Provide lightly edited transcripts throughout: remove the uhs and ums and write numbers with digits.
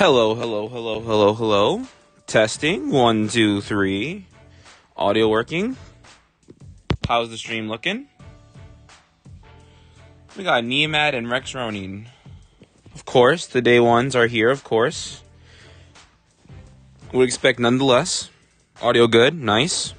Hello, hello, hello, hello, hello. Testing. 1, 2, 3. Audio working. How's the stream looking? We got Nemad and Rex Ronin. Of course, the day ones are here, of course. Would expect nonetheless. Audio good, nice.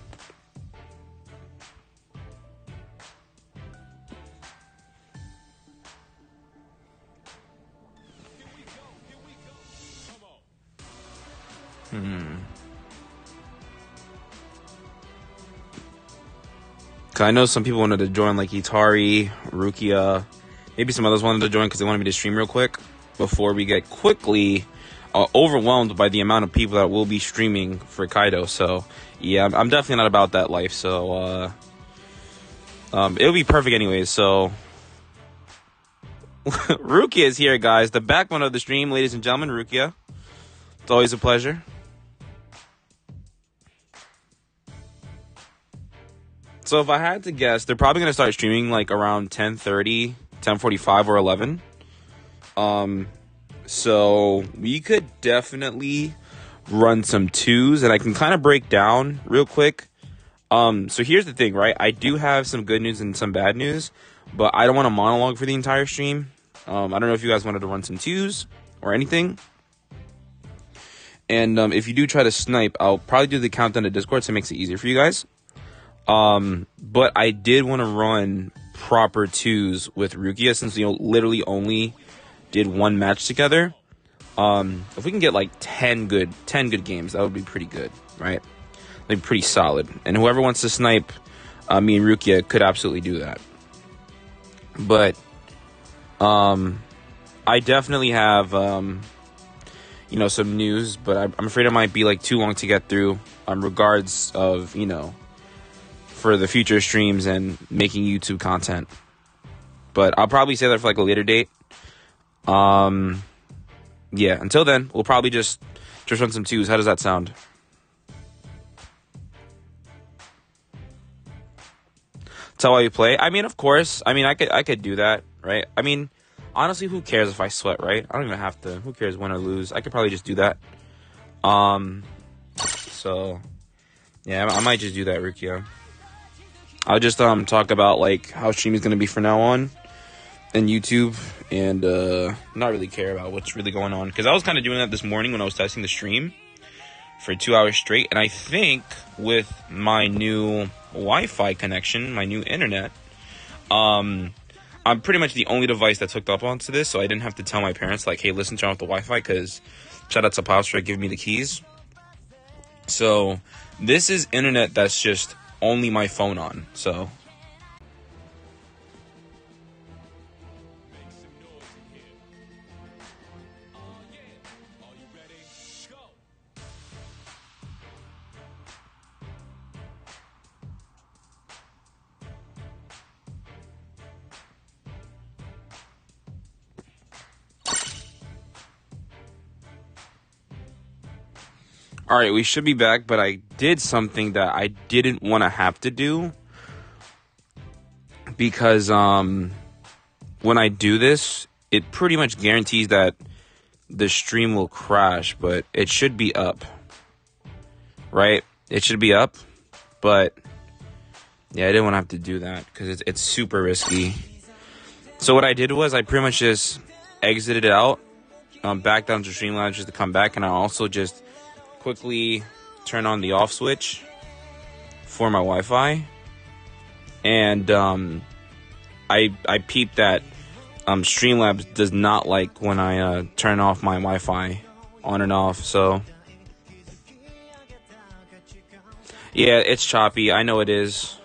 Cause I know some people wanted to join, like Itari, Rukia, maybe some others wanted to join because they wanted me to stream real quick before we get quickly overwhelmed by the amount of people that will be streaming for Kaido. So yeah, I'm definitely not about that life. So it'll be perfect anyways. So Rukia is here, guys. The backbone of the stream, ladies and gentlemen. Rukia, it's always a pleasure. So if I had to guess, they're probably going to start streaming like around 10:30, 10:45, or 11. So we could definitely run some twos, and I can kind of break down real quick. So here's the thing, right? I do have some good news and some bad news, but I don't want to monologue for the entire stream. I don't know if you guys wanted to run some twos or anything. And if you do try to snipe, I'll probably do the countdown to Discord so it makes it easier for you guys. But I did want to run proper twos with Rukia since we literally only did one match together. If we can get like 10 good games, that would be pretty good, right? Like pretty solid. And whoever wants to snipe me and Rukia could absolutely do that. But I definitely have some news, but I'm afraid it might be like too long to get through. Regards of for the future streams and making YouTube content. But I'll probably say that for like a later date. Yeah, until then, we'll probably just run some twos. How does that sound? Tell why you play? I mean, of course. I mean, I could do that, right? I mean, honestly, who cares if I sweat, right? I don't even have to. Who cares win or lose? I could probably just do that. So yeah, I might just do that, Rukia. I'll just talk about like how streaming is gonna be from now on and YouTube, and not really care about what's really going on, because I was kind of doing that this morning when I was testing the stream for 2 hours straight. And I think with my new Wi-Fi connection, my new internet, I'm pretty much the only device that's hooked up onto this, so I didn't have to tell my parents like, hey, listen, turn off the Wi-Fi, because shout out to Pops for giving me the keys. So this is internet that's just only my phone on, so alright, we should be back, but I did something that I didn't want to have to do, because when I do this, it pretty much guarantees that the stream will crash, but it should be up, right? It should be up, but yeah, I didn't want to have to do that because it's super risky. So what I did was I pretty much just exited it out, back down to Streamlabs just to come back, and I also just quickly turn on the off switch for my Wi-Fi, and I peeped that Streamlabs does not like when I turn off my Wi-Fi on and off. So yeah, it's choppy. I know it is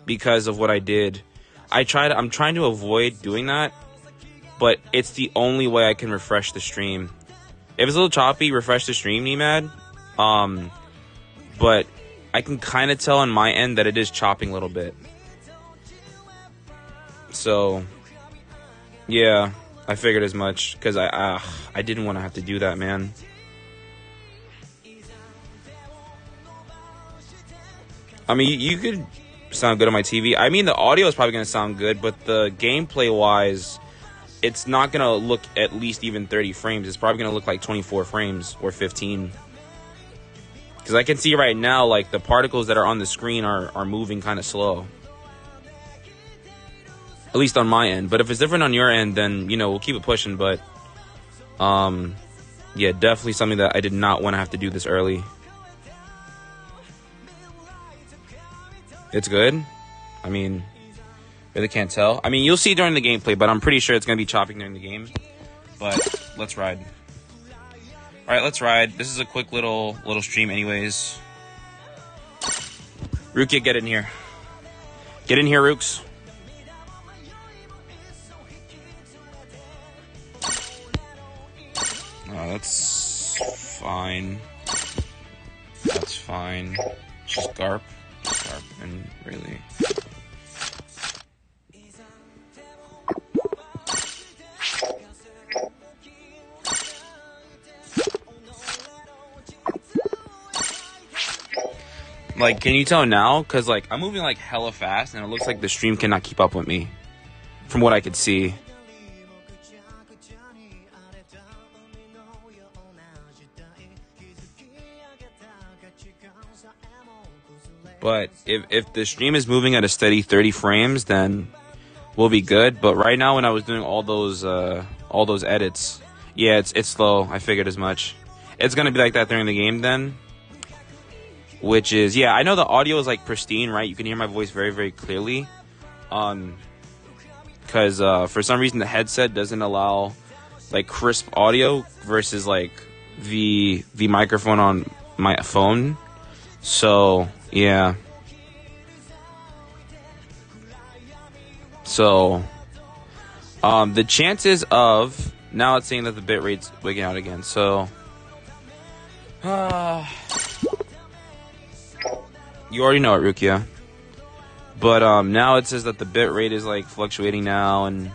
because of what I did. I'm trying to avoid doing that, but it's the only way I can refresh the stream. If it's a little choppy, refresh the stream, Nemad. But I can kind of tell on my end that it is chopping a little bit. So yeah, I figured as much, because I didn't want to have to do that, man. I mean, you could sound good on my TV. I mean, the audio is probably going to sound good, but the gameplay wise, it's not going to look at least even 30 frames. It's probably going to look like 24 frames or 15. Because I can see right now, like, the particles that are on the screen are moving kind of slow. At least on my end. But if it's different on your end, then, you know, we'll keep it pushing. But, yeah, definitely something that I did not want to have to do this early. It's good. I mean, really can't tell. I mean, you'll see during the gameplay, but I'm pretty sure it's going to be chopping during the game. But let's ride. All right, let's ride. This is a quick little stream anyways. Rukia, get in here. Get in here, Rooks. Oh, that's fine. That's fine. Just Garp. Garp, and really... Like, can you tell now? Because, like, I'm moving, like, hella fast, and it looks like the stream cannot keep up with me. From what I could see. But if the stream is moving at a steady 30 frames, then we'll be good. But right now, when I was doing all those edits, yeah, it's slow. I figured as much. It's gonna be like that during the game then. Which is, yeah, I know the audio is like pristine, right? You can hear my voice very, very clearly. Because for some reason the headset doesn't allow like crisp audio versus like the microphone on my phone. So yeah. So the chances of now it's saying that the bit rate's wigging out again. So you already know it, Rukia. But now it says that the bit rate is like fluctuating now, and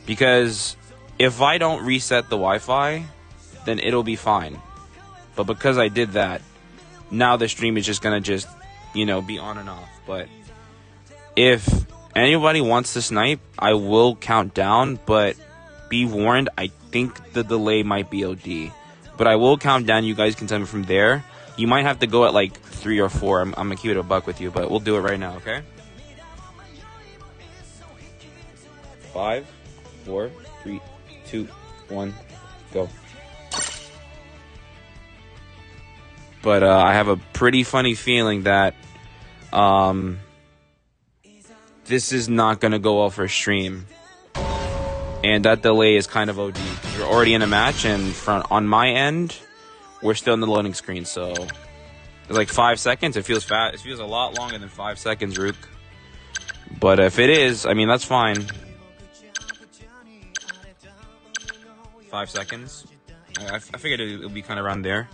because if I don't reset the Wi-Fi, then it'll be fine. But because I did that, now the stream is just gonna you know, be on and off. But if anybody wants to snipe, I will count down, but be warned, I think the delay might be OD. But I will count down, you guys can tell me from there. You might have to go at like 3 or 4. I'm gonna keep it a buck with you, but we'll do it right now, okay? 5, 4, 3, 2, 1, go. But I have a pretty funny feeling that this is not gonna go well for a stream, and that delay is kind of OD. You're already in a match, and on my end, we're still in the loading screen, so it's like 5 seconds. It feels fast. It feels a lot longer than 5 seconds, Rook. But if it is, I mean, that's fine. 5 seconds. I figured it would be kind of around there.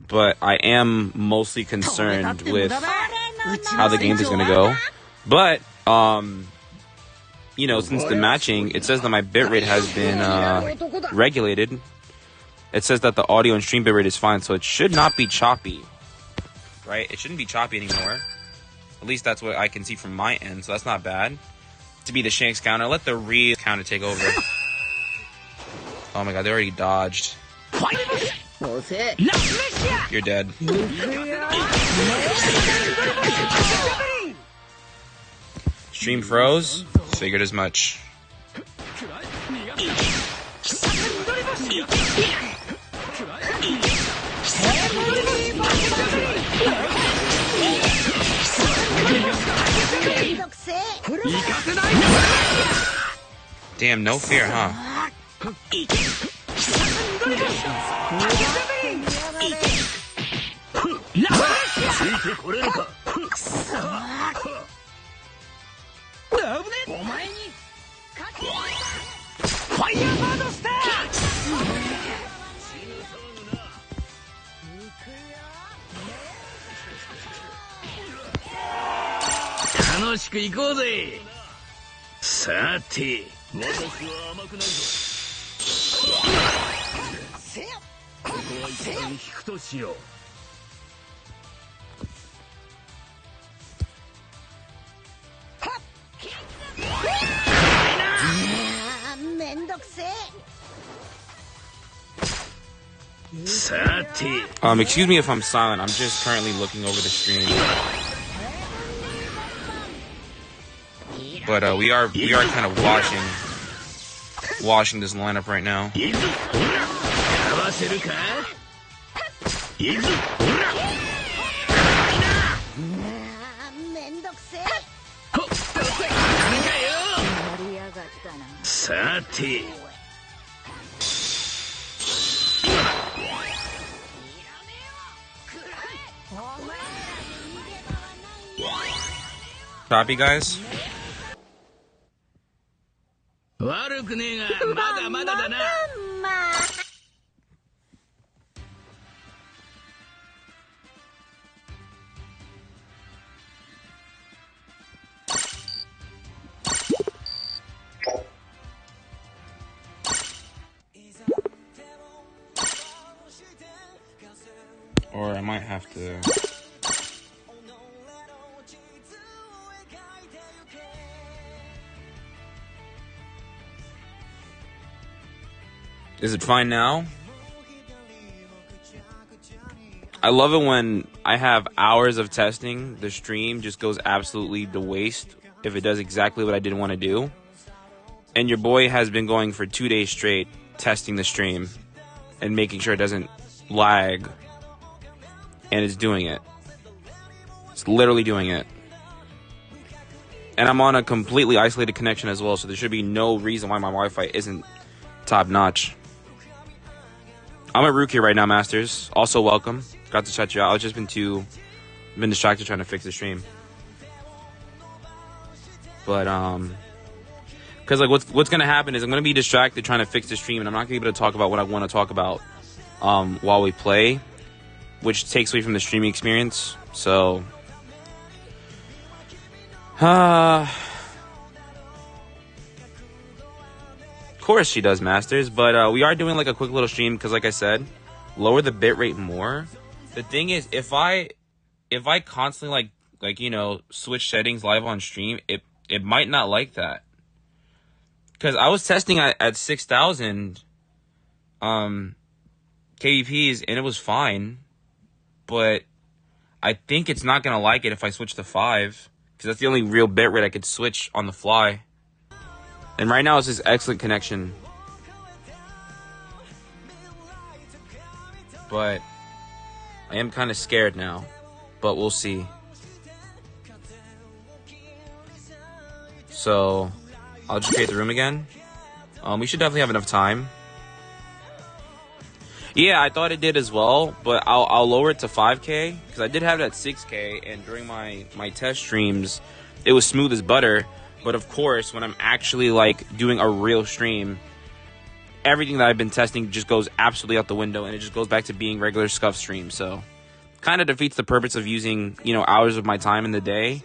But I am mostly concerned with how the game is going to go. But, you know, since the matching, it says that my bitrate has been regulated. It says that the audio and stream bitrate is fine, so it should not be choppy, right? It shouldn't be choppy anymore. At least that's what I can see from my end, so that's not bad. To be the Shanks counter, let the Re counter take over. Oh my god, they already dodged. You're dead. Stream froze? Figured as much. Damn, no fear, huh? Excuse me if I'm silent. I'm just currently looking over the stream. But we are kind of washing this lineup right now. Copy, guys. Or I might have to... Is it fine now? I love it when I have hours of testing. The stream just goes absolutely to waste if it does exactly what I didn't want to do. And your boy has been going for 2 days straight testing the stream and making sure it doesn't lag. And it's doing it. It's literally doing it. And I'm on a completely isolated connection as well, so there should be no reason why my Wi-Fi isn't top notch. I'm at Rookie right now, Masters. Also, welcome. Got to chat you out. I've just been distracted trying to fix the stream. But, because, like, what's going to happen is I'm going to be distracted trying to fix the stream, and I'm not going to be able to talk about what I want to talk about while we play, which takes away from the streaming experience. So, of course she does, Masters, but we are doing like a quick little stream because, like I said, lower the bitrate more. The thing is, if I constantly like you know, switch settings live on stream, it might not like that. Because I was testing at 6,000 kbps and it was fine, but I think it's not gonna like it if I switch to 5, because that's the only real bitrate I could switch on the fly. And right now it's this excellent connection. But I am kind of scared now. But we'll see. So I'll just create the room again. We should definitely have enough time. Yeah, I thought it did as well, but I'll lower it to 5K because I did have it at 6K, and during my test streams, it was smooth as butter. But of course, when I'm actually like doing a real stream, everything that I've been testing just goes absolutely out the window, and it just goes back to being regular scuff stream. So, kind of defeats the purpose of using, you know, hours of my time in the day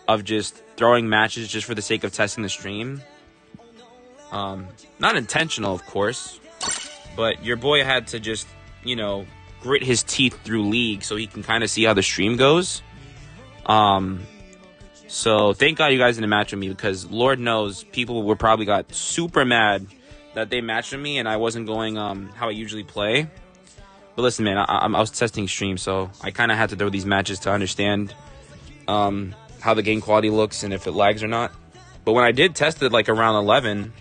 of just throwing matches just for the sake of testing the stream. Not intentional, of course, but your boy had to just, you know, grit his teeth through League so he can kind of see how the stream goes. So thank God you guys didn't match with me, because Lord knows people were probably got super mad that they matched with me and I wasn't going how I usually play. But listen, man, I was testing stream, so I kind of had to throw these matches to understand how the game quality looks and if it lags or not. But when I did test it like around 11,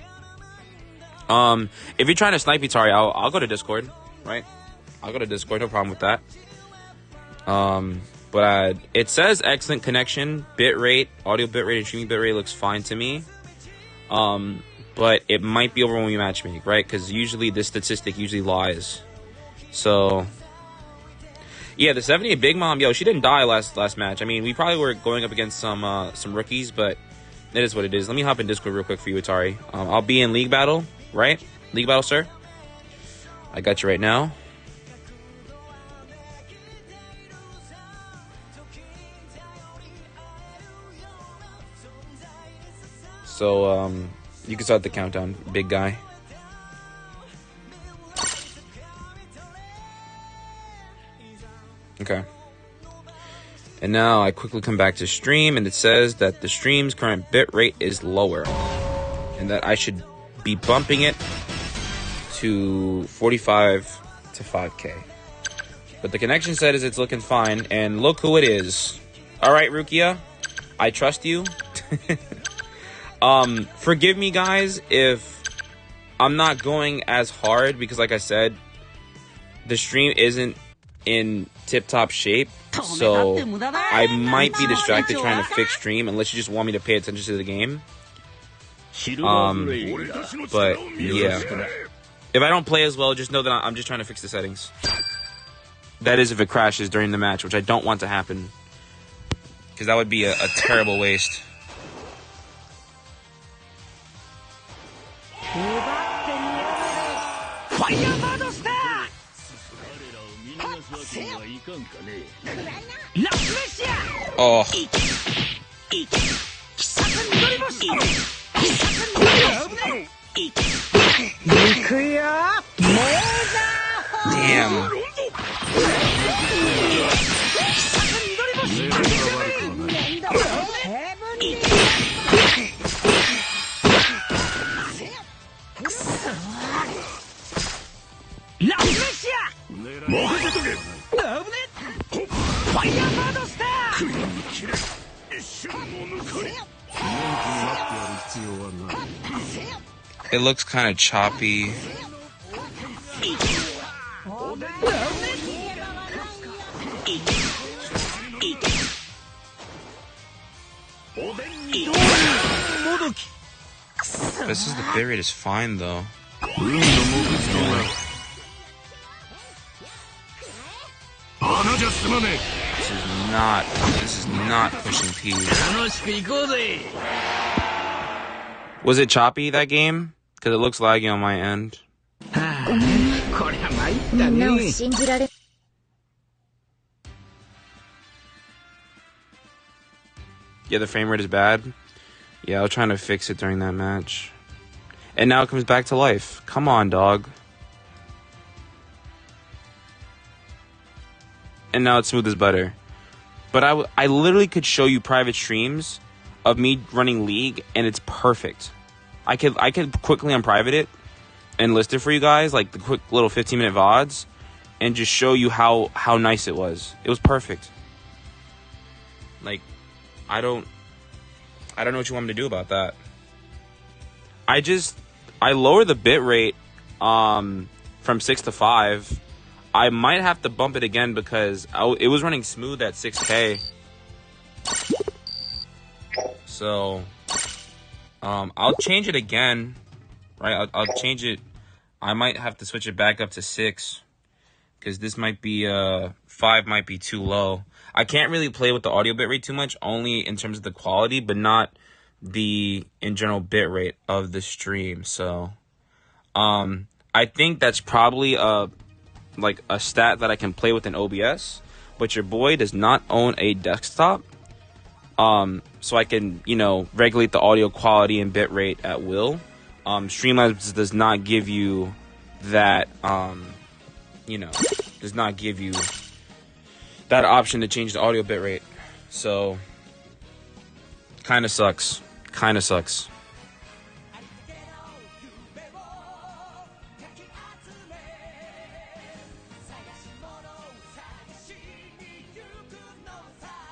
if you're trying to snipe Itari, I'll go to Discord, right? I'll go to Discord, no problem with that. But it says excellent connection, bitrate, audio bitrate, and streaming bitrate looks fine to me. But it might be over when we matchmake, right? Because usually this statistic usually lies. So, yeah, the 78 Big Mom, yo, she didn't die last match. I mean, we probably were going up against some rookies, but it is what it is. Let me hop in Discord real quick for you, Atari. I'll be in League Battle, right? League Battle, sir. I got you right now. So, you can start the countdown, big guy. Okay. And now I quickly come back to stream, and it says that the stream's current bit rate is lower, and that I should be bumping it to 45 to to 5K. But the connection says it's looking fine, and look who it is. All right, Rukia, I trust you. Forgive me, guys, if I'm not going as hard, because like I said, the stream isn't in tip-top shape, so I might be distracted trying to fix stream unless you just want me to pay attention to the game. But yeah, if I don't play as well, just know that I'm just trying to fix the settings. That is if it crashes during the match, which I don't want to happen, because that would be a terrible waste. Oh. Damn. It looks kind of choppy. This is the bitrate is fine though. This is not pushing P. Was it choppy, that game? Because it looks laggy on my end. Yeah, the frame rate is bad. Yeah, I was trying to fix it during that match. And now it comes back to life. Come on, dog. And now it's smooth as butter. But I literally could show you private streams of me running League, and it's perfect. I could quickly unprivate it and list it for you guys, like the quick little 15-minute VODs, and just show you how nice it was. It was perfect. Like, I don't know what you want me to do about that. I lowered the bitrate from 6 to 5. I might have to bump it again because it was running smooth at 6K. So I'll change it again, right? I'll change it. I might have to switch it back up to 6 because this might be 5 might be too low. I can't really play with the audio bitrate too much, only in terms of the quality, but not the in general bitrate of the stream. So I think that's probably like a stat that I can play with in OBS, but your boy does not own a desktop, so I can, regulate the audio quality and bitrate at will. Streamlabs does not give you that, does not give you that option to change the audio bitrate. So, kind of sucks.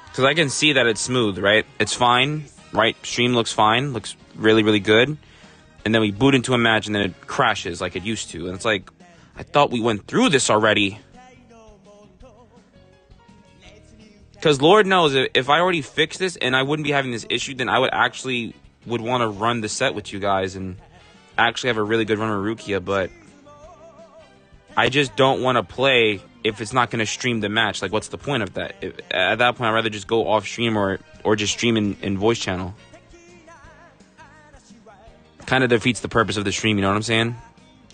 Because I can see that it's smooth, right? It's fine, right? Stream looks fine, looks really, really good. And then we boot into a match and then it crashes like it used to. And it's like, I thought we went through this already. Because Lord knows, if I already fixed this and I wouldn't be having this issue, then I would want to run the set with you guys and actually have a really good run with Rukia. But I just don't want to play if it's not going to stream the match. Like, what's the point of that? At that point, I'd rather just go off stream or just stream in voice channel. Kind of defeats the purpose of the stream, you know what I'm saying?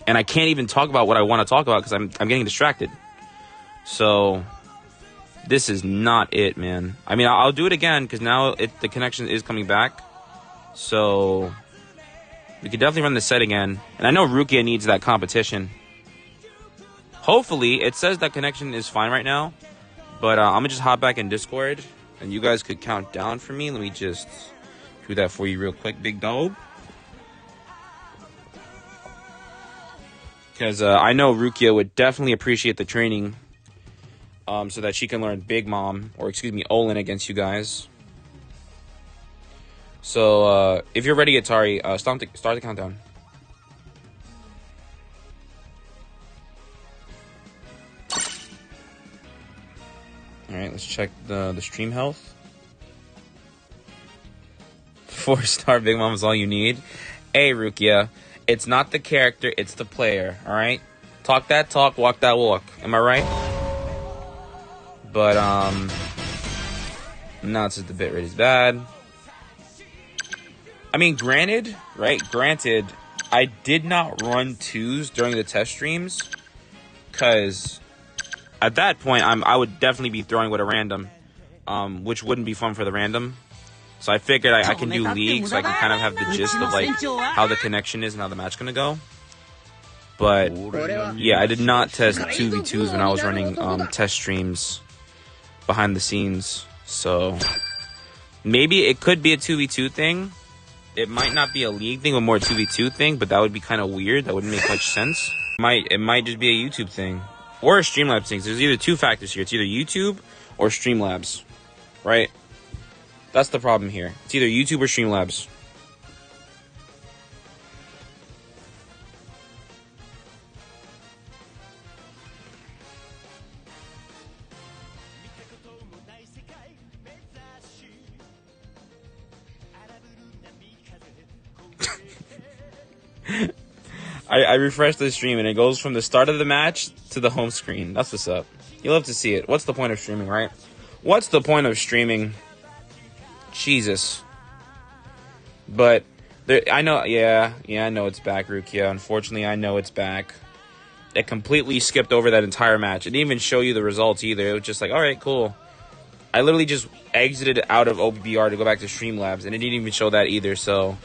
And I can't even talk about what I want to talk about because I'm getting distracted. So this is not it, man. I mean, I'll do it again because now the connection is coming back. So we could definitely run the set again. And I know Rukia needs that competition. Hopefully, it says that connection is fine right now. But I'm going to just hop back in Discord. And you guys could count down for me. Let me just do that for you real quick, big dog. Because I know Rukia would definitely appreciate the training so that she can learn Big Mom, or excuse me, Olin against you guys. So, if you're ready, Atari, start the countdown. Alright, let's check the stream health. 4-star Big Mom is all you need. Hey, Rukia, it's not the character, it's the player, alright? Talk that talk, walk that walk. Am I right? But, no, it's just the bitrate is bad. I mean, granted, I did not run 2s during the test streams, because at that point, I would definitely be throwing with a random, which wouldn't be fun for the random. So I figured I can do League, so I can kind of have the gist of like how the connection is and how the match gonna go. But yeah, I did not test 2v2s when I was running test streams behind the scenes. So maybe it could be a 2v2 thing. It might not be a League thing, but more a 2v2 thing. But that would be kind of weird. That wouldn't make much sense. It might just be a YouTube thing or a Streamlabs thing. So there's either two factors here. It's either YouTube or Streamlabs, right? That's the problem here. It's either YouTube or Streamlabs. I refreshed the stream and it goes from the start of the match to the home screen. That's what's up. You'll have to see it. What's the point of streaming, right? What's the point of streaming? Jesus. But I know, yeah, I know it's back, Rukia. Unfortunately, I know it's back. It completely skipped over that entire match. It didn't even show you the results either. It was just like, all right, cool. I literally just exited out of OBBR to go back to Streamlabs, and it didn't even show that either. So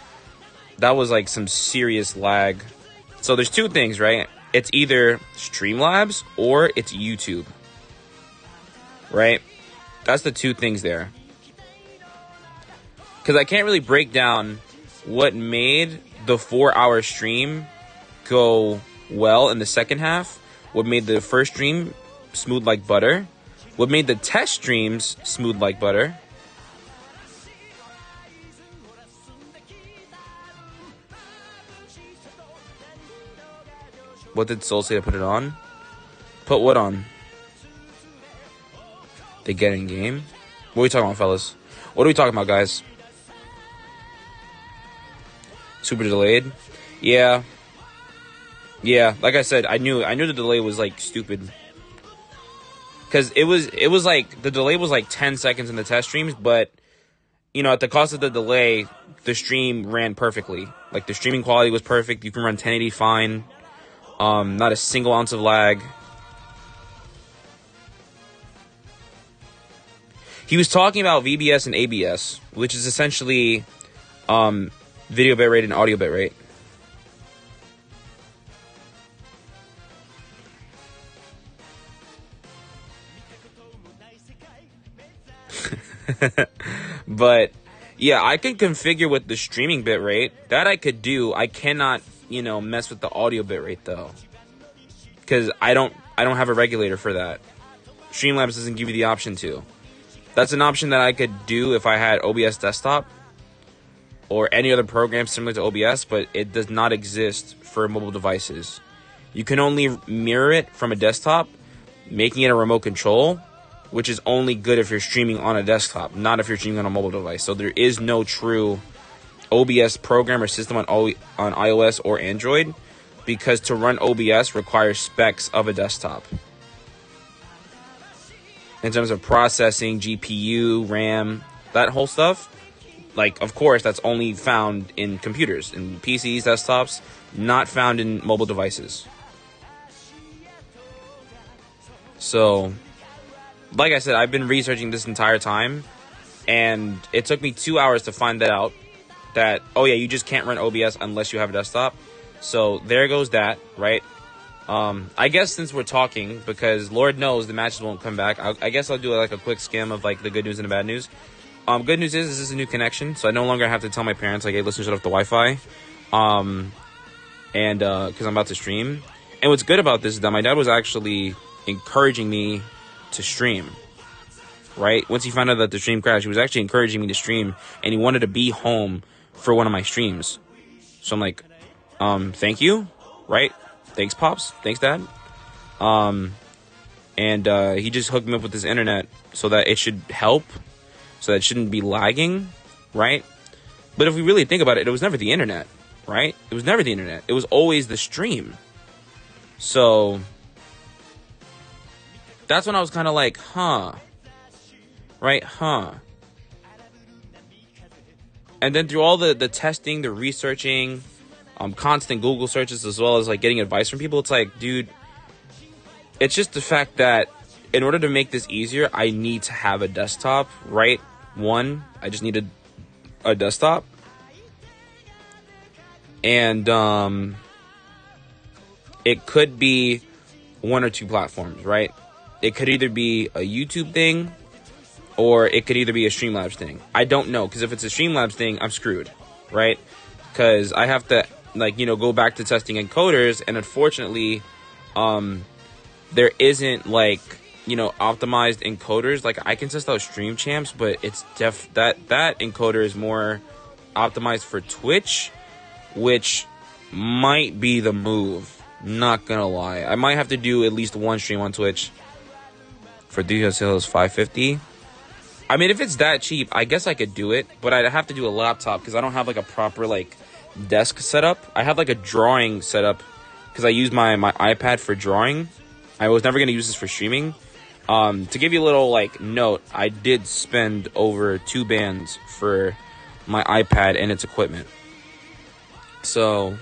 that was like some serious lag. So there's two things, right? It's either Streamlabs or it's YouTube, right? That's the two things there. Because I can't really break down what made the 4-hour stream go well in the second half, what made the first stream smooth like butter, what made the test streams smooth like butter. What did Soul say to put it on? Put what on? They get in game? What are we talking about, fellas? What are we talking about, guys? Super delayed? Yeah. Yeah, like I said, I knew the delay was like stupid. Cause it was like the delay was like 10 seconds in the test streams, but you know, at the cost of the delay, the stream ran perfectly. Like the streaming quality was perfect. You can run 1080 fine. Not a single ounce of lag. He was talking about VBS and ABS, which is essentially video bitrate and audio bitrate. But yeah, I can configure with the streaming bitrate. That I could do. I cannot, you know, mess with the audio bitrate though, because I don't have a regulator for that. Streamlabs doesn't give you the option to. That's an option that I could do if I had OBS desktop or any other program similar to OBS, but it does not exist for mobile devices. You can only mirror it from a desktop, making it a remote control, which is only good if you're streaming on a desktop, not if you're streaming on a mobile device. So there is no true OBS program or system on iOS or Android, because to run OBS requires specs of a desktop. In terms of processing, GPU, RAM, that whole stuff, like, of course, that's only found in computers, in PCs, desktops, not found in mobile devices. So, like I said, I've been researching this entire time, and it took me 2 hours to find that out, that, oh yeah, you just can't run OBS unless you have a desktop. So, there goes that, right? I guess since we're talking, because Lord knows the matches won't come back, I guess I'll do like a quick skim of like the good news and the bad news. Good news is this is a new connection, so I no longer have to tell my parents like, hey, listen, shut off the Wi-Fi, and because I'm about to stream. And what's good about this is that my dad was actually encouraging me to stream, right? Once he found out that the stream crashed, he was actually encouraging me to stream, and he wanted to be home for one of my streams. So I'm like, thank you, right? Thanks, Pops. Thanks, Dad. And he just hooked me up with this internet so that it should help, so that it shouldn't be lagging, right? But if we really think about it, it was never the internet, right? It was never the internet. It was always the stream. So that's when I was kind of like, huh, right? Huh. And then through all the testing, the researching, constant Google searches, as well as like getting advice from people, it's like, dude, it's just the fact that in order to make this easier, I need to have a desktop, right? One, I just needed a desktop. And it could be one or two platforms, right? It could either be a YouTube thing or it could either be a Streamlabs thing. I don't know, because if it's a Streamlabs thing, I'm screwed, right? Because I have to, like, you know, go back to testing encoders, and unfortunately, there isn't, like, you know, optimized encoders. Like, I can test out Stream Champs, but it's that encoder is more optimized for Twitch, which might be the move. Not gonna lie, I might have to do at least one stream on Twitch for DSL's 550. I mean, if it's that cheap, I guess I could do it, but I'd have to do a laptop because I don't have like a proper like desk setup. I have like a drawing setup because I use my iPad for drawing. I was never gonna use this for streaming. To give you a little like note, I did spend over 2 bands for my iPad and its equipment. So,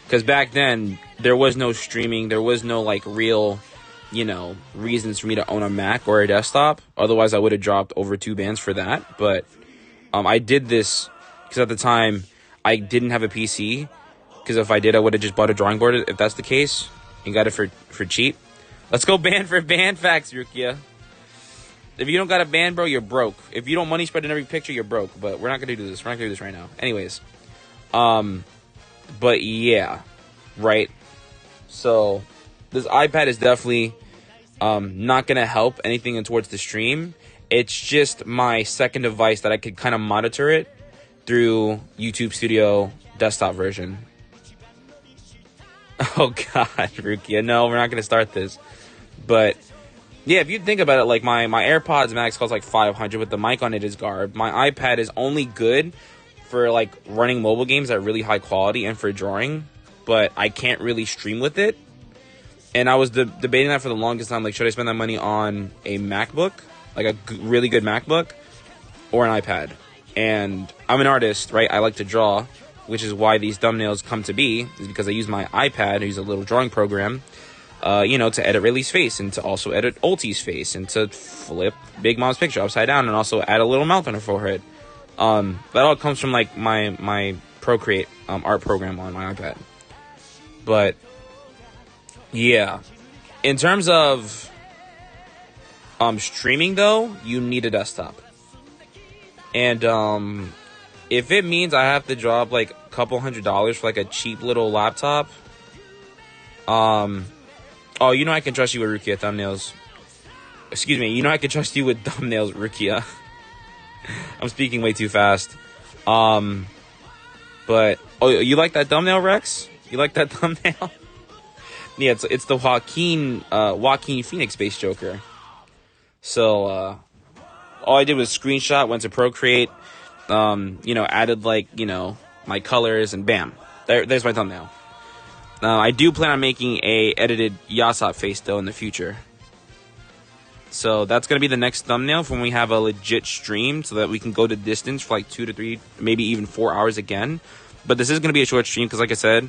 because back then there was no streaming, there was no like real, you know, reasons for me to own a Mac or a desktop. Otherwise, I would have dropped over 2 bands for that. But I did this because at the time I didn't have a PC. Because if I did, I would have just bought a drawing board. If that's the case, and got it for cheap. Let's go band for band facts, Rukia. If you don't got a band, bro, you're broke. If you don't money spread in every picture, you're broke. But we're not gonna do this. We're not gonna do this right now. Anyways, but yeah, right. So this iPad is definitely not gonna help anything towards the stream. It's just my second device that I could kind of monitor it through YouTube Studio desktop version. Oh God, Rukia, no, we're not gonna start this. But yeah, if you think about it, like my AirPods Max costs like $500, but the mic on it is garb. My iPad is only good for like running mobile games at really high quality and for drawing, but I can't really stream with it. And I was debating that for the longest time. Like, should I spend that money on a MacBook, like a really good MacBook, or an iPad? And I'm an artist, right? I like to draw, which is why these thumbnails come to be, is because I use my iPad, I use a little drawing program, you know, to edit Rayleigh's face, and to also edit Ulti's face, and to flip Big Mom's picture upside down, and also add a little mouth on her forehead. That all comes from, like, my Procreate art program on my iPad. But yeah, in terms of streaming, though, you need a desktop. And if it means I have to drop like a couple $100 for like a cheap little laptop, oh, you know I can trust you with Rukia thumbnails. Excuse me, you know I can trust you with thumbnails, Rukia. I'm speaking way too fast. But oh, you like that thumbnail, Rex? You like that thumbnail? Yeah, it's the Joaquin Phoenix based Joker. So all I did was screenshot, went to Procreate, you know, added like, you know, my colors, and bam, there's my thumbnail. I do plan on making a edited Yasop face though in the future. So that's gonna be the next thumbnail for when we have a legit stream, so that we can go to distance for like 2 to 3, maybe even 4 hours again. But this is gonna be a short stream because, like I said,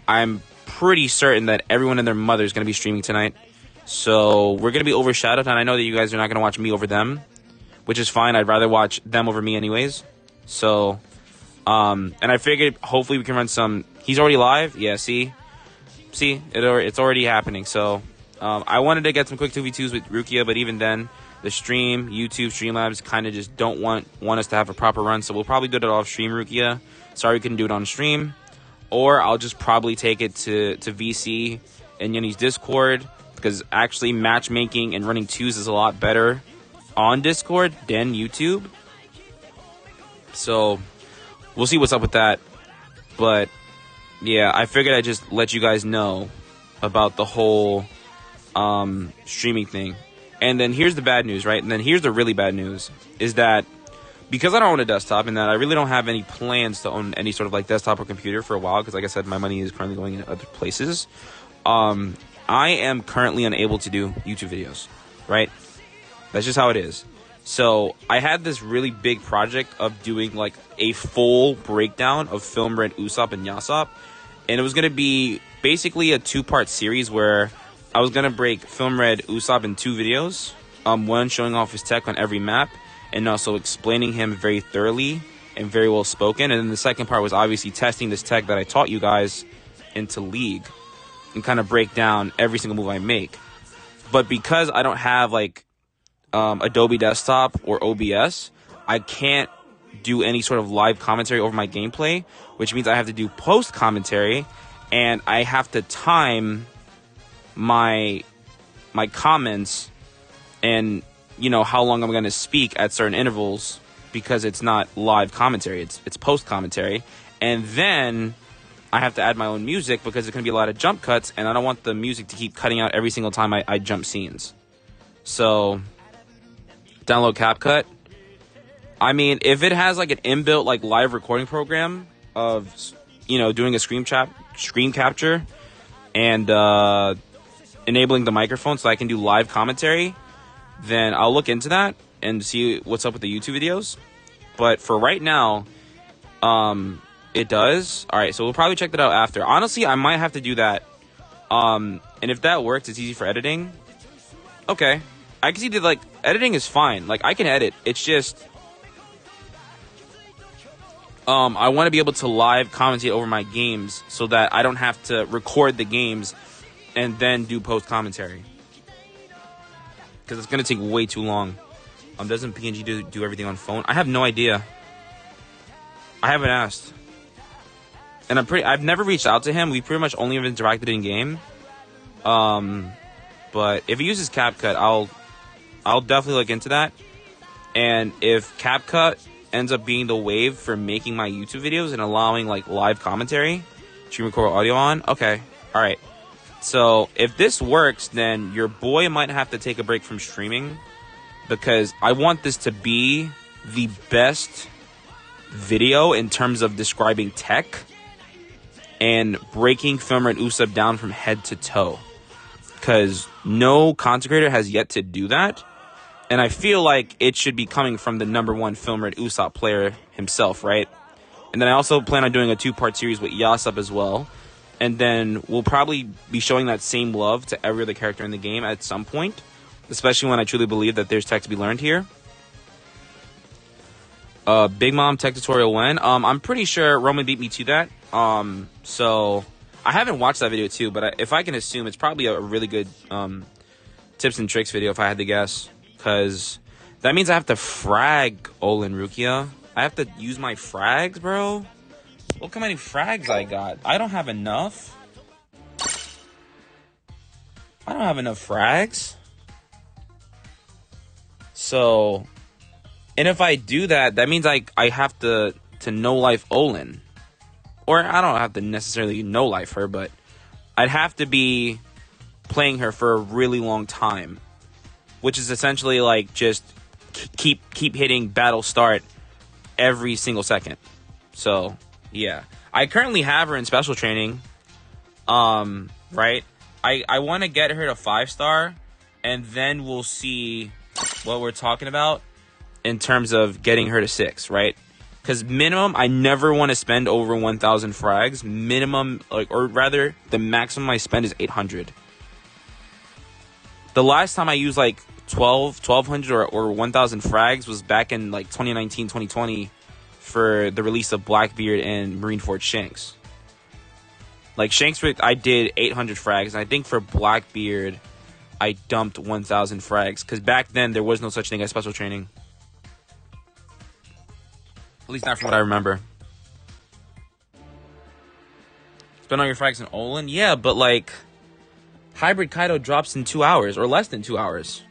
I'm pretty certain that everyone and their mother is gonna be streaming tonight. So we're gonna be overshadowed, and I know that you guys are not gonna watch me over them, which is fine. I'd rather watch them over me anyways. So, and I figured hopefully we can run some. He's already live. Yeah, see, it's already happening. So, I wanted to get some quick 2v2s with Rukia, but even then, the stream, YouTube, Streamlabs kind of just don't want us to have a proper run. So we'll probably do it off stream, Rukia. Sorry we couldn't do it on stream. or I'll just probably take it to VC and Yenny's Discord, because actually matchmaking and running twos is a lot better on Discord than YouTube. So we'll see what's up with that. But yeah, I figured I'd just let you guys know about the whole streaming thing. And then here's the bad news, right? And then here's the really bad news, is that because I don't own a desktop and that I really don't have any plans to own any sort of like desktop or computer for a while, because like I said, my money is currently going in other places, I am currently unable to do YouTube videos, right? That's just how it is. So I had this really big project of doing like a full breakdown of Film Red, Usopp, and Yasop. And it was going to be basically a 2-part series where I was going to break Film Red, Usopp in 2 videos. One showing off his tech on every map, and also explaining him very thoroughly and very well spoken. And then the second part was obviously testing this tech that I taught you guys into League and kind of break down every single move I make. But because I don't have like Adobe Desktop or OBS, I can't do any sort of live commentary over my gameplay, which means I have to do post commentary, and I have to time my comments and, you know, how long I'm going to speak at certain intervals, because it's not live commentary, it's post commentary. And then I have to add my own music, because there's going to be a lot of jump cuts, and I don't want the music to keep cutting out every single time I jump scenes. So download CapCut. I mean, if it has like an inbuilt like live recording program of, you know, doing a screen capture and enabling the microphone so I can do live commentary, then I'll look into that and see what's up with the YouTube videos. But for right now, it does. All right, so we'll probably check that out after. Honestly, I might have to do that. And if that works, it's easy for editing. Okay, I can see that like editing is fine. Like I can edit. It's just I want to be able to live commentate over my games so that I don't have to record the games and then do post commentary, because it's gonna take way too long. Doesn't PNG do everything on phone? I have no idea. I haven't asked, and I've never reached out to him. We pretty much only have interacted in game. But if he uses CapCut, I'll definitely look into that. And if CapCut ends up being the wave for making my YouTube videos and allowing like live commentary, stream record audio on, okay, all right. So if this works, then your boy might have to take a break from streaming, because I want this to be the best video in terms of describing tech and breaking Film Red Usopp down from head to toe, because no content creator has yet to do that. And I feel like it should be coming from the #1 Film Red Usopp player himself, right? And then I also plan on doing a 2-part series with Yasop as well. And then we'll probably be showing that same love to every other character in the game at some point, especially when I truly believe that there's tech to be learned here. Big Mom tech tutorial when? I'm pretty sure Roman beat me to that. So I haven't watched that video too, but if I can assume, it's probably a really good tips and tricks video if I had to guess. Because that means I have to frag Olin Rukia. I have to use my frags, bro. Look how many frags I got. I don't have enough. I don't have enough frags. So, and if I do that, that means I have to no-life Olin. Or I don't have to necessarily no-life her, but I'd have to be playing her for a really long time. Which is essentially like just keep hitting battle start every single second. So yeah, I currently have her in special training. Right? I want to get her to 5-star, and then we'll see what we're talking about in terms of getting her to 6. Right? Because minimum, I never want to spend over 1,000 frags. Minimum, like, or rather, the maximum I spend is 800. The last time I used like 1,200 or 1,000 frags was back in like 2019, 2020 for the release of Blackbeard and Marineford Shanks. Like Shanks, I did 800 frags, and I think for Blackbeard, I dumped 1,000 frags, because back then there was no such thing as special training. At least not from what I remember. Spend all your frags in Olin? Yeah, but like, Hybrid Kaido drops in 2 hours, or less than 2 hours.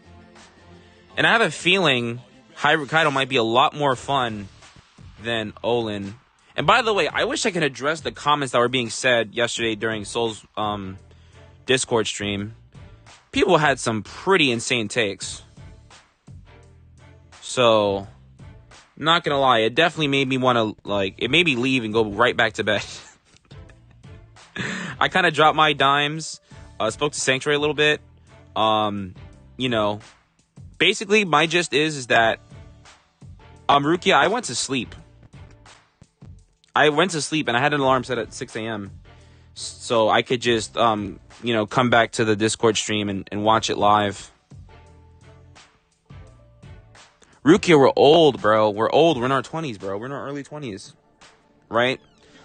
And I have a feeling Hybrid Kaido might be a lot more fun than Olin. And by the way, I wish I could address the comments that were being said yesterday during Soul's Discord stream. People had some pretty insane takes. So, not gonna lie, it definitely made me want to, like, it made me leave and go right back to bed. I kind of dropped my dimes, spoke to Sanctuary a little bit. You know, basically my gist is that, Rukia, I went to sleep. And I had an alarm set at 6 a.m. So I could just, you know, come back to the Discord stream and watch it live. Rukia, we're old, bro. We're old. We're in our 20s, bro. We're in our early 20s. Right?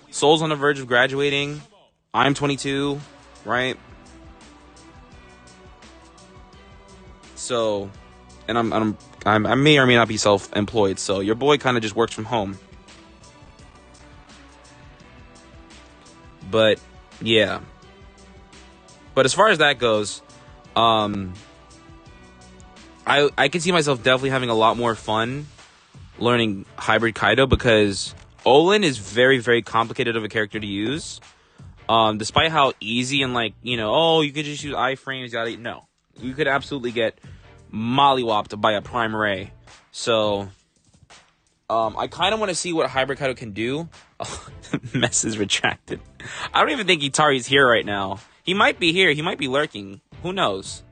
Soul's on the verge of graduating. I'm 22. Right? So, and I may or may not be self-employed. So your boy kind of just works from home. But, yeah. But as far as that goes, I can see myself definitely having a lot more fun learning Hybrid Kaido because Olin is very, very complicated of a character to use. Despite how easy and like, you know, oh, you could just use iframes, no. You could absolutely get mollywopped by a Prime Ray. So, I kind of want to see what Hybrid Kaido can do. Oh, the mess is retracted. I don't even think Itari's here right now. He might be here. He might be lurking. Who knows?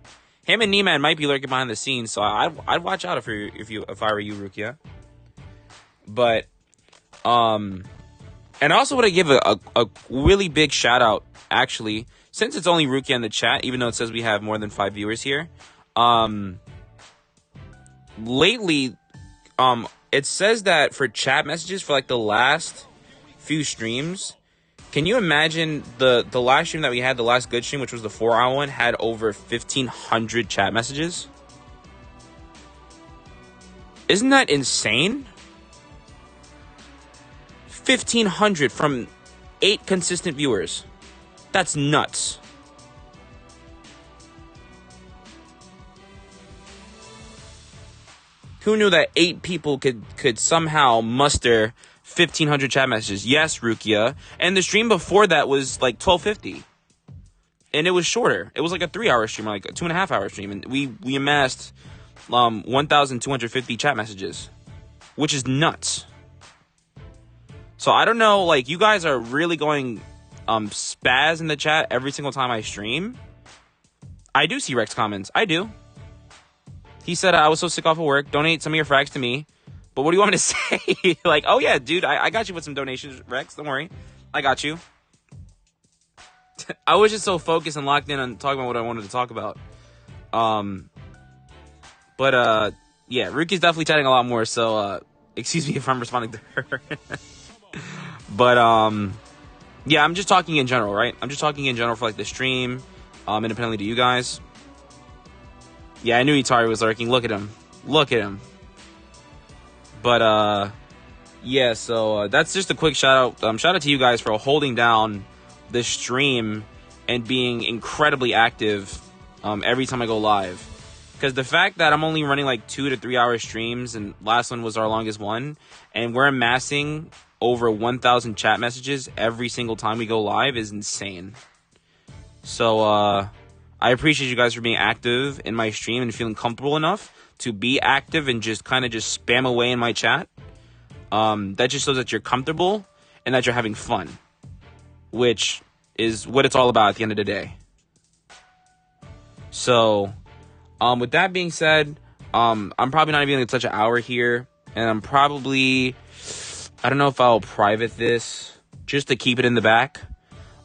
Him and Neman might be lurking behind the scenes, so I'd watch out if I were you, Rukia. But, and I also want to give a really big shout out, actually, since it's only Rukia in the chat, even though it says we have more than 5 viewers here. Lately, it says that for chat messages for like the last few streams, can you imagine the last stream that we had, the last good stream, which was the 4-hour one, had over 1,500 chat messages? Isn't that insane? 1,500 from 8 consistent viewers. That's nuts. Who knew that 8 people could somehow muster 1,500 chat messages? Yes, Rukia. And the stream before that was like 1,250. And it was shorter. It was like a 3-hour stream, like a 2.5-hour stream. And we amassed 1,250 chat messages, which is nuts. So I don't know, like, you guys are really going spaz in the chat every single time I stream. I do see Rex comments. I do. He said, I was so sick off of work. Donate some of your frags to me. But what do you want me to say? Like, oh yeah, dude, I got you with some donations, Rex. Don't worry. I got you. I was just so focused and locked in on talking about what I wanted to talk about. But yeah, Ruki's definitely chatting a lot more, so excuse me if I'm responding to her. But yeah, I'm just talking in general, right? I'm just talking in general for like the stream, independently to you guys. Yeah, I knew Itari was lurking. Look at him. Look at him. But yeah, so that's just a quick shout out. Shout out to you guys for holding down the stream and being incredibly active every time I go live. Because the fact that I'm only running like 2 to 3 hour streams, and last one was our longest one, and we're amassing over 1,000 chat messages every single time we go live is insane. So I appreciate you guys for being active in my stream and feeling comfortable enough to be active and just kind of just spam away in my chat. That just shows that you're comfortable and that you're having fun, which is what it's all about at the end of the day. So, with that being said, I'm probably not even going to touch an hour here, and I'm probably, I don't know if I'll private this just to keep it in the back.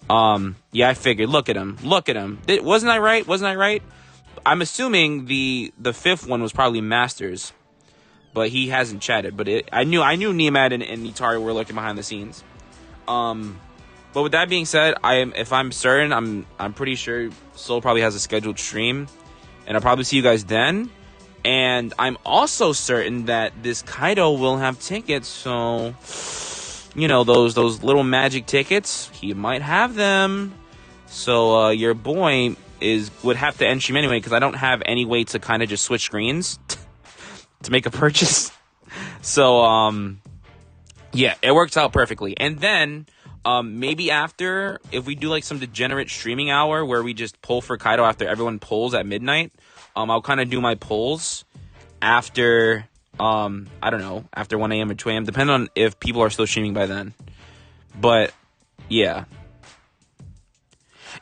Yeah, I figured. Look at him. Look at him. Wasn't I right? Wasn't I right? I'm assuming the 5th one was probably Masters, but he hasn't chatted. But I knew Nemad and Itari were looking behind the scenes. But with that being said, if I'm certain, I'm pretty sure Soul probably has a scheduled stream, and I'll probably see you guys then. And I'm also certain that this Kaido will have tickets, so you know, those little magic tickets, he might have them. So your boy would have to end stream anyway, because I don't have any way to kind of just switch screens to make a purchase. So yeah, it works out perfectly. And then maybe after, if we do like some degenerate streaming hour where we just pull for Kaido after everyone pulls at midnight, I'll kind of do my pulls after I don't know, after 1 a.m. or 2 a.m. depending on if people are still streaming by then. But yeah.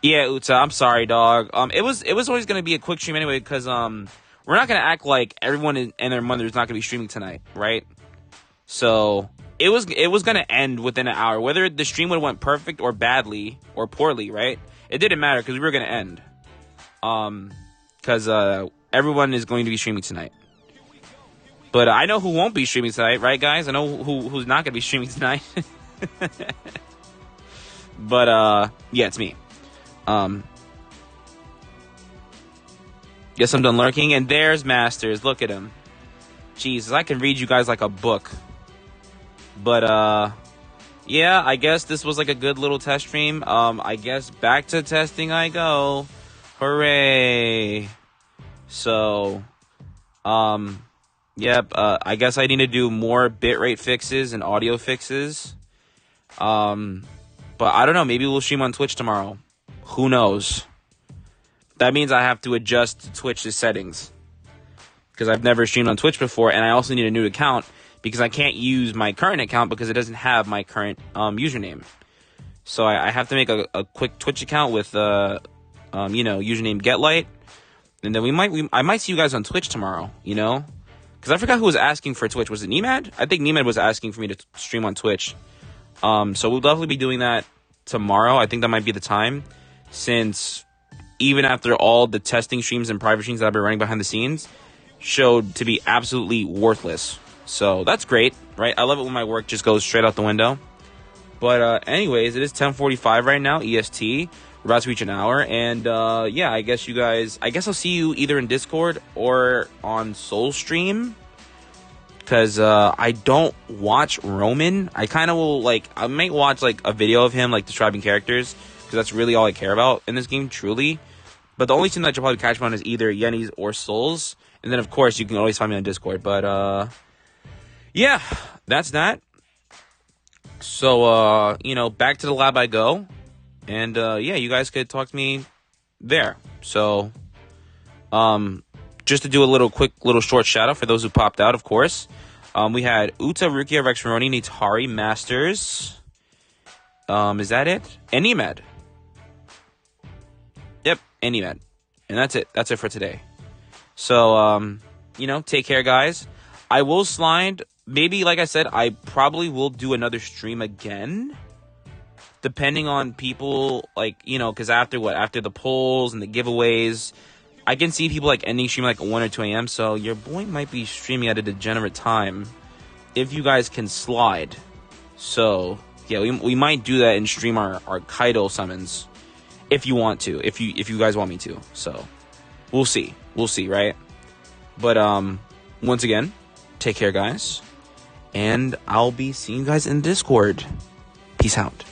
Yeah, Uta, I'm sorry, dog. It was always gonna be a quick stream anyway, because we're not gonna act like everyone and their mother is not gonna be streaming tonight, right? So it was gonna end within an hour, whether the stream would have went perfect or badly or poorly, right? It didn't matter because we were gonna end. Because everyone is going to be streaming tonight. But I know who won't be streaming tonight, right, guys? I know who's not gonna be streaming tonight. But yeah, it's me. Guess I'm done lurking, and there's Masters. Look at him. Jesus, I can read you guys like a book. But yeah, I guess this was like a good little test stream. I guess back to testing I go. Hooray! So, yep. I guess I need to do more bitrate fixes and audio fixes. But I don't know. Maybe we'll stream on Twitch tomorrow. Who knows? That means I have to adjust Twitch's settings, because I've never streamed on Twitch before, and I also need a new account because I can't use my current account because it doesn't have my current username. So I have to make a quick Twitch account with username GetLight, and then I might see you guys on Twitch tomorrow. You know, because I forgot who was asking for Twitch. Was it Nemad? I think Nemad was asking for me to stream on Twitch. So we'll definitely be doing that tomorrow. I think that might be the time, since even after all the testing streams and private streams that I've been running behind the scenes showed to be absolutely worthless. So that's great, right? I love it when my work just goes straight out the window. But anyways, it is 10:45 right now, EST. We're about to reach an hour. And yeah, I guess I'll see you either in Discord or on Soul Stream. Because I don't watch Roman. I kind of will, I might watch, a video of him, describing characters. Because that's really all I care about in this game, truly. But the only thing that you'll probably catch me on is either Yennies or Souls. And then, of course, you can always find me on Discord. But, yeah, that's that. So, back to the lab I go. And, yeah, you guys could talk to me there. So, just to do a quick short shout out for those who popped out, of course. We had Uta, Rukia, Rex, Roni, Nitari, Masters. Is that it? And Nemad. Yep, and Nemad. And that's it. That's it for today. So, take care, guys. I will slide. Maybe, like I said, I probably will do another stream again. Depending on people, because after the polls and the giveaways, I can see people ending stream 1 or 2 a.m. So your boy might be streaming at a degenerate time if you guys can slide. So yeah, we might do that and stream our Kaido summons if you want to, if you guys want me to. So we'll see, right? But once again, take care, guys, and I'll be seeing you guys in Discord. Peace out.